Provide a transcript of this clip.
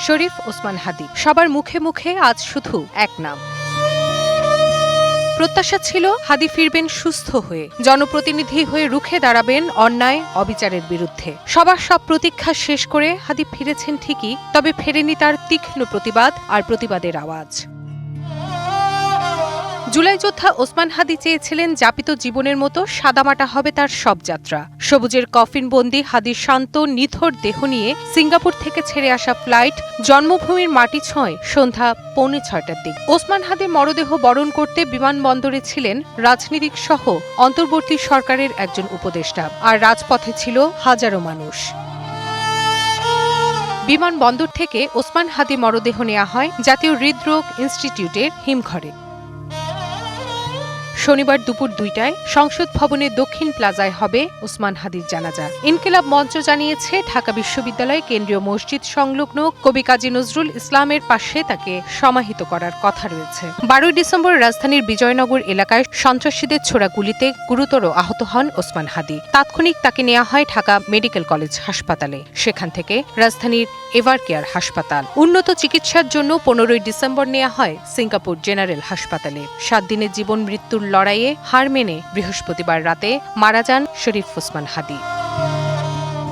শরীফ ওসমান হাদী সবার মুখে মুখে আজ শুধু এক নাম। প্রত্যাশা ছিল হাদী ফিরবেন সুস্থ হয়ে, জনপ্রতিনিধি হয়ে রুখে দাঁড়াবেন অন্যায় অবিচারের বিরুদ্ধে। সবার সব প্রতীক্ষা শেষ করে হাদী ফিরেছেন ঠিকই, তবে ফেরেনি তার তীক্ষ্ণ প্রতিবাদ আর প্রতিবাদের আওয়াজ। জুলাই যোদ্ধা ওসমান হাদী চেয়েছিলেন যাপিত জীবনের মতো সাদামাটা হবে তার সব যাত্রা। সবুজের কফিনবন্দি হাদীর শান্ত নিথর দেহ নিয়ে সিঙ্গাপুর থেকে ছেড়ে আসা ফ্লাইট জন্মভূমির মাটি ছোঁয় সন্ধ্যা 6:45টার দিক। ওসমান হাদীর মরদেহ বরণ করতে বিমানবন্দরে ছিলেন রাজনীতিক সহ অন্তর্বর্তী সরকারের একজন উপদেষ্টা, আর রাজপথে ছিল হাজারো মানুষ। বিমানবন্দর থেকে ওসমান হাদী মরদেহ নেওয়া হয় জাতীয় হৃদরোগ ইনস্টিটিউটের হিমঘরে। শনিবার দুপুর 2টায় সংসদ ভবনের দক্ষিণ প্লাজায় হবে ওসমান হাদীর জানাজা। ইনকিলাব মঞ্চ জানিয়েছে, ঢাকা বিশ্ববিদ্যালয় কেন্দ্রীয় মসজিদ সংলগ্ন কবি কাজী নজরুল ইসলামের পাশে তাকে সমাহিত করার কথা রয়েছে। 12 ডিসেম্বর রাজধানীর বিজয়নগর এলাকায় সন্ত্রাসীদের ছোড়া গুলিতে গুরুতর আহত হন ওসমান হাদী। তাৎক্ষণিক তাকে নেওয়া হয় ঢাকা মেডিকেল কলেজ হাসপাতালে, সেখান থেকে রাজধানীর এভারকেয়ার হাসপাতাল। উন্নত চিকিৎসার জন্য 15 ডিসেম্বর নেওয়া হয় সিঙ্গাপুর জেনারেল হাসপাতালে। 7 দিনের জীবন মৃত্যুর লড়াইয়ে হার মেনে বৃহস্পতিবার রাতে মারা যান শরীফ ওসমান হাদী।